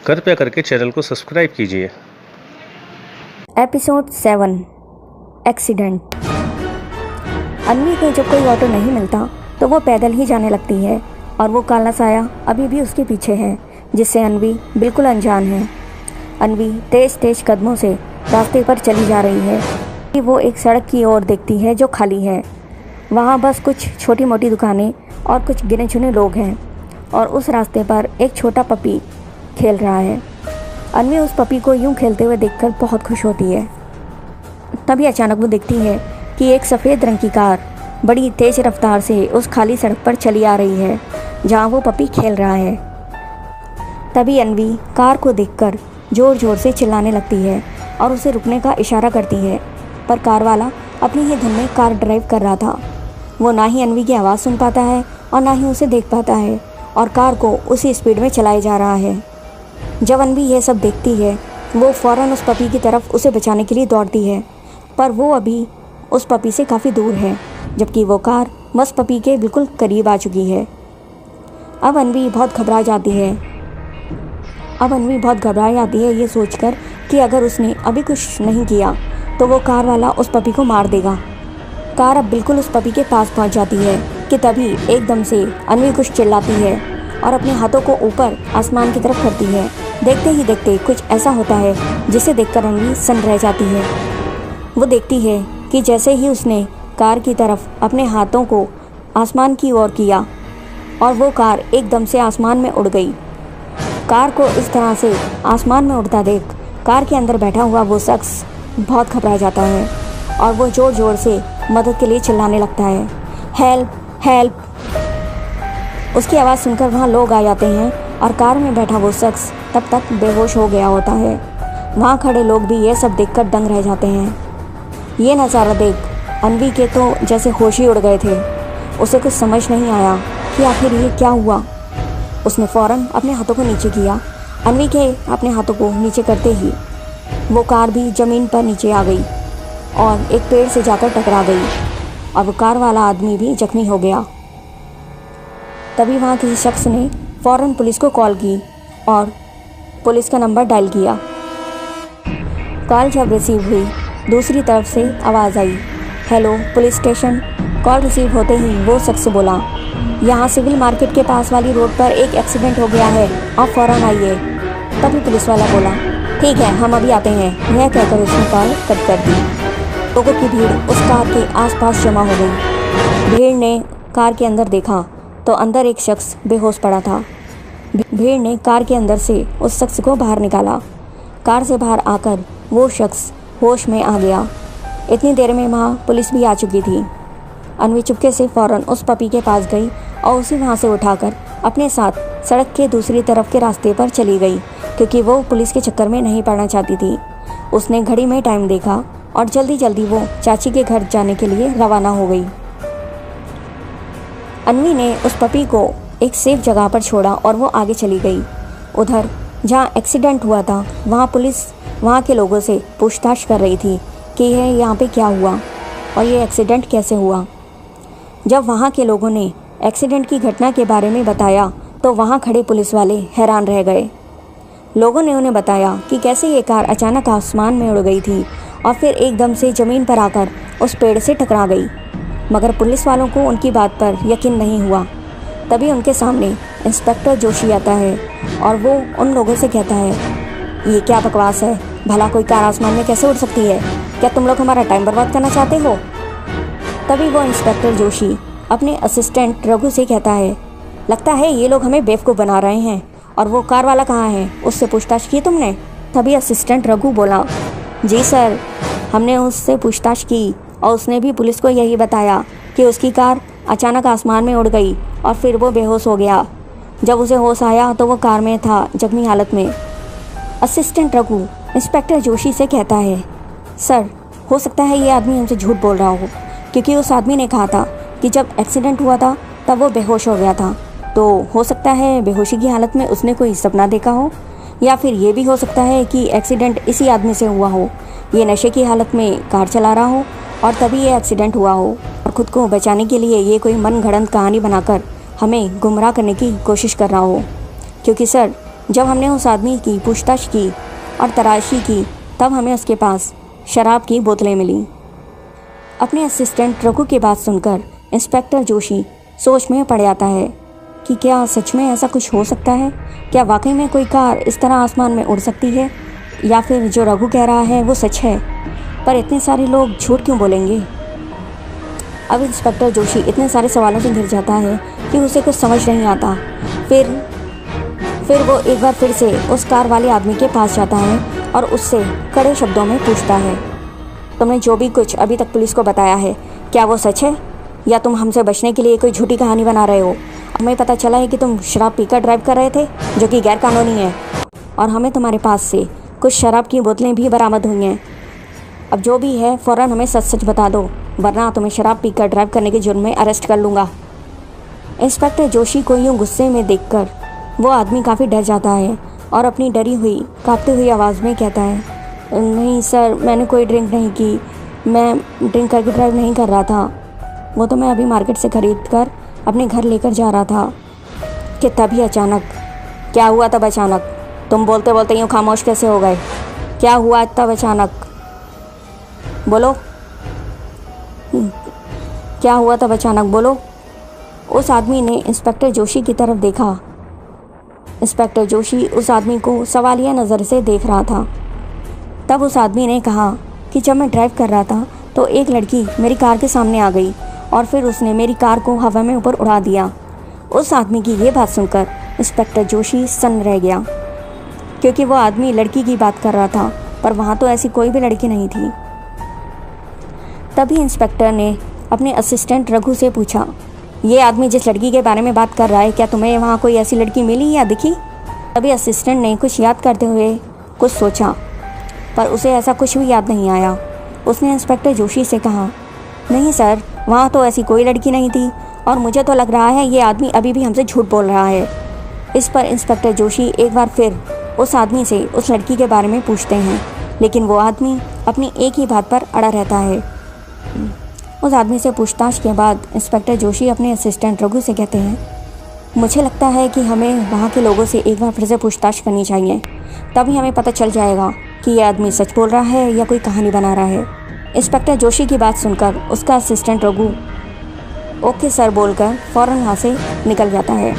कृपया करके चैनल को सब्सक्राइब कीजिए। Episode 7 accident. अन्वी को जब कोई ऑटो नहीं मिलता तो वो पैदल ही जाने लगती है और वो काला साया अभी भी उसके पीछे है, जिससे अन्वी बिल्कुल अनजान है। अन्वी तेज तेज कदमों से रास्ते पर चली जा रही है कि वो एक सड़क की ओर देखती है जो खाली है। वहाँ बस कुछ छोटी मोटी दुकानें और कुछ गिने चुने लोग हैं और उस रास्ते पर एक छोटा पपी खेल रहा है। अन्वी उस पपी को यूं खेलते हुए देखकर बहुत खुश होती है। तभी अचानक वो देखती है कि एक सफ़ेद रंग की कार बड़ी तेज़ रफ्तार से उस खाली सड़क पर चली आ रही है जहाँ वो पपी खेल रहा है। तभी अन्वी कार को देखकर ज़ोर ज़ोर से चिल्लाने लगती है और उसे रुकने का इशारा करती है, पर कार वाला अपनी ही धुन में कार ड्राइव कर रहा था। वो ना ही अन्वी की आवाज़ सुन पाता है और ना ही उसे देख पाता है और कार को उसी स्पीड में चलाए जा रहा है। जब अन्वी यह सब देखती है वो फ़ौरन उस पपी की तरफ उसे बचाने के लिए दौड़ती है, पर वो अभी उस पपी से काफ़ी दूर है, जबकि वो कार बस पपी के बिल्कुल करीब आ चुकी है। अब अन्वी बहुत घबरा जाती है ये सोचकर कि अगर उसने अभी कुछ नहीं किया तो वो कार वाला उस पपी को मार देगा। कार अब बिल्कुल उस पपी के पास पहुंच जाती है कि तभी एकदम से अन्वी कुछ चिल्लाती है और अपने हाथों को ऊपर आसमान की तरफ करती है। देखते ही देखते कुछ ऐसा होता है जिसे देखकर अन्वी सन्न रह जाती है। वो देखती है कि जैसे ही उसने कार की तरफ अपने हाथों को आसमान की ओर किया और वो कार एकदम से आसमान में उड़ गई। कार को इस तरह से आसमान में उड़ता देख कार के अंदर बैठा हुआ वो शख्स बहुत घबरा जाता है और वो ज़ोर ज़ोर से मदद के लिए चिल्लाने लगता है, हेल्प हेल्प। उसकी आवाज़ सुनकर वहाँ लोग आ जाते हैं और कार में बैठा वो शख्स तब तक बेहोश हो गया होता है। वहाँ खड़े लोग भी ये सब देखकर दंग रह जाते हैं। ये नज़ारा देख अन्वी के तो जैसे होश ही उड़ गए थे। उसे कुछ समझ नहीं आया कि आखिर ये क्या हुआ। उसने फ़ौरन अपने हाथों को नीचे किया। अन्वी के अपने हाथों को नीचे करते ही वो कार भी ज़मीन पर नीचे आ गई और एक पेड़ से जाकर टकरा गई और वो कार वाला आदमी भी जख्मी हो गया। तभी वहाँ किसी शख्स ने फ़ौरन पुलिस को कॉल की और पुलिस का नंबर डायल किया। कॉल जब रिसीव हुई दूसरी तरफ से आवाज़ आई, hello police station. Call receive होते ही वो शख्स बोला, यहाँ सिविल मार्केट के पास वाली रोड पर एक एक्सीडेंट हो गया है, आप फ़ौरन आइए। तभी पुलिस वाला बोला, ठीक है हम अभी आते हैं। यह कहकर उसने कॉल कट कर दी। लोगों की भीड़ उस कार के आसपास जमा हो गई। भीड़ ने कार के अंदर देखा तो अंदर एक शख्स बेहोश पड़ा था। भीड़ ने कार के अंदर से उस शख्स को बाहर निकाला। कार से बाहर आकर वो शख्स होश में आ गया। इतनी देर में वहाँ पुलिस भी आ चुकी थी। अन्वी चुपके से फ़ौरन उस पपी के पास गई और उसे वहाँ से उठाकर अपने साथ सड़क के दूसरी तरफ के रास्ते पर चली गई, क्योंकि वो पुलिस के चक्कर में नहीं पड़ना चाहती थी। उसने घड़ी में टाइम देखा और जल्दी जल्दी वो चाची के घर जाने के लिए रवाना हो गई। अन्वी ने उस पपी को एक सेफ जगह पर छोड़ा और वो आगे चली गई। उधर जहाँ एक्सीडेंट हुआ था वहाँ पुलिस वहाँ के लोगों से पूछताछ कर रही थी कि यह यहाँ पे क्या हुआ और ये एक्सीडेंट कैसे हुआ। जब वहाँ के लोगों ने एक्सीडेंट की घटना के बारे में बताया तो वहाँ खड़े पुलिस वाले हैरान रह गए। लोगों ने उन्हें बताया कि कैसे ये कार अचानक आसमान में उड़ गई थी और फिर एकदम से ज़मीन पर आकर उस पेड़ से टकरा गई, मगर पुलिस वालों को उनकी बात पर यकीन नहीं हुआ। तभी उनके सामने इंस्पेक्टर जोशी आता है और वो उन लोगों से कहता है, ये क्या बकवास है, भला कोई कार आसमान में कैसे उड़ सकती है, क्या तुम लोग हमारा टाइम बर्बाद करना चाहते हो। तभी वो इंस्पेक्टर जोशी अपने असिस्टेंट रघु से कहता है, लगता है ये लोग हमें बेवकूफ़ बना रहे हैं, और वो कार वाला कहाँ है, उससे पूछताछ की तुमने। तभी असिस्टेंट रघु बोला, जी सर हमने उससे पूछताछ की और उसने भी पुलिस को यही बताया कि उसकी कार अचानक आसमान में उड़ गई और फिर वो बेहोश हो गया। जब उसे होश आया तो वो कार में था जख्मी हालत में। असिस्टेंट रघु इंस्पेक्टर जोशी से कहता है, सर हो सकता है ये आदमी हमसे झूठ बोल रहा हो, क्योंकि उस आदमी ने कहा था कि जब एक्सीडेंट हुआ था तब वो बेहोश हो गया था। तो हो सकता है बेहोशी की हालत में उसने कोई सपना देखा हो, या फिर ये भी हो सकता है कि एक्सीडेंट इसी आदमी से हुआ हो, ये नशे की हालत में कार चला रहा हो और तभी ये एक्सीडेंट हुआ हो और ख़ुद को बचाने के लिए ये कोई मन गढ़ंत कहानी बनाकर हमें गुमराह करने की कोशिश कर रहा हो। क्योंकि सर जब हमने उस आदमी की पूछताछ की और तलाशी की तब हमें उसके पास शराब की बोतलें मिली। अपने असिस्टेंट रघु की बात सुनकर इंस्पेक्टर जोशी सोच में पड़ जाता है कि क्या सच में ऐसा कुछ हो सकता है? क्या वाकई में कोई कार इस तरह आसमान में उड़ सकती है, या फिर जो रघु कह रहा है वो सच है? पर इतने सारे लोग झूठ क्यों बोलेंगे? अब इंस्पेक्टर जोशी इतने सारे सवालों से घिर जाता है कि उसे कुछ समझ नहीं आता। फिर वो एक बार फिर से उस कार वाले आदमी के पास जाता है और उससे कड़े शब्दों में पूछता है, तुमने जो भी कुछ अभी तक पुलिस को बताया है क्या वो सच है, या तुम हमसे बचने के लिए कोई झूठी कहानी बना रहे हो? हमें पता चला है कि तुम शराब पीकर ड्राइव कर रहे थे, जो कि गैर कानूनी है, और हमें तुम्हारे पास से कुछ शराब की बोतलें भी बरामद हुई हैं। अब जो भी है फ़ौरन हमें सच सच बता दो, वरना तुम्हें शराब पीकर ड्राइव करने के जुर्म में अरेस्ट कर लूँगा। इंस्पेक्टर जोशी को यूँ गुस्से में देखकर वो आदमी काफ़ी डर जाता है और अपनी डरी हुई काँपती हुई आवाज़ में कहता है, नहीं सर, मैंने कोई ड्रिंक नहीं की, मैं ड्रिंक करके ड्राइव नहीं कर रहा था। वो तो मैं अभी मार्केट से ख़रीद कर अपने घर लेकर जा रहा था कि तभी अचानक। क्या हुआ तब अचानक? तुम बोलते बोलते यूँ खामोश कैसे हो गए? क्या हुआ तब अचानक? बोलो, क्या हुआ तब अचानक? बोलो। उस आदमी ने इंस्पेक्टर जोशी की तरफ देखा। इंस्पेक्टर जोशी उस आदमी को सवालिया नज़र से देख रहा था। तब उस आदमी ने कहा कि जब मैं ड्राइव कर रहा था तो एक लड़की मेरी कार के सामने आ गई और फिर उसने मेरी कार को हवा में ऊपर उड़ा दिया। उस आदमी की ये बात सुनकर इंस्पेक्टर जोशी सन्न रह गया, क्योंकि वो आदमी लड़की की बात कर रहा था, पर वहाँ तो ऐसी कोई भी लड़की नहीं थी। तभी इंस्पेक्टर ने अपने असिस्टेंट रघु से पूछा, ये आदमी जिस लड़की के बारे में बात कर रहा है, क्या तुम्हें वहाँ कोई ऐसी लड़की मिली या दिखी? तभी असिस्टेंट ने कुछ याद करते हुए कुछ सोचा, पर उसे ऐसा कुछ भी याद नहीं आया। उसने इंस्पेक्टर जोशी से कहा, नहीं सर, वहाँ तो ऐसी कोई लड़की नहीं थी और मुझे तो लग रहा है ये आदमी अभी भी हमसे झूठ बोल रहा है। इस पर इंस्पेक्टर जोशी एक बार फिर उस आदमी से उस लड़की के बारे में पूछते हैं, लेकिन वो आदमी अपनी एक ही बात पर अड़ा रहता है। उस आदमी से पूछताछ के बाद इंस्पेक्टर जोशी अपने असिस्टेंट रघु से कहते हैं, मुझे लगता है कि हमें वहाँ के लोगों से एक बार फिर से पूछताछ करनी चाहिए, तभी हमें पता चल जाएगा कि यह आदमी सच बोल रहा है या कोई कहानी बना रहा है। इंस्पेक्टर जोशी की बात सुनकर उसका असिस्टेंट रघु ओके सर बोलकर फ़ौरन वहाँ से निकल जाता है।